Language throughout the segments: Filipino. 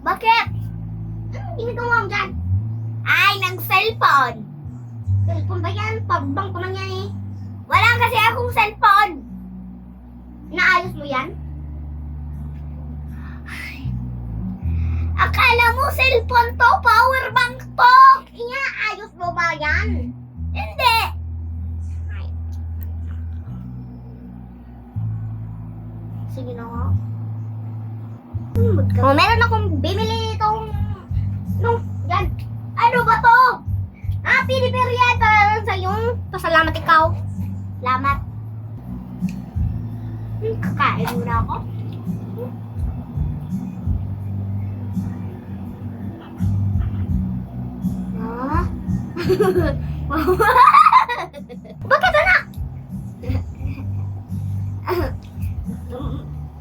Bakit? Anong ginagawa mo dyan? Ay, ng cellphone. Cellphone ba yan? Pabang ko man yan eh. Wala kasi akong cellphone. Naayos mo yan? Akala mo cellphone to, power bank to. Inaayos mo ba yan? Hindi. Ay. Sige na nga. Oh, meron akong bibili itong yan. Ano ba to? Pili-pili yan para sa yung pasalamat ikaw. Salamat. Kakain muna ako. Bakit anak?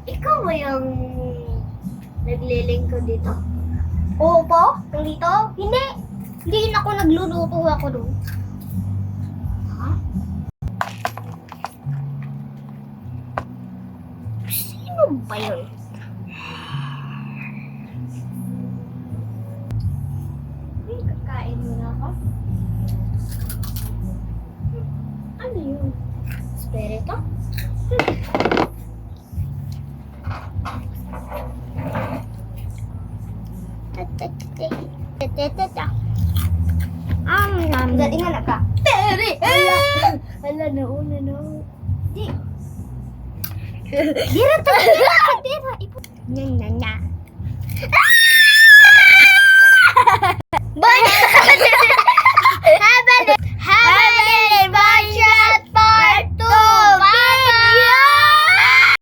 Ikaw ba yung naglilingkod dito? Oo po? Kung dito? Hindi. Hindi yun ako nagluluto ako doon. Ha? Sino ba yun? Kakain mo na ako? Ano yun? Espirito? Gatingan ka. Tere! Hala, nauna na. Di. Dira to. Dira. Nya. Habal!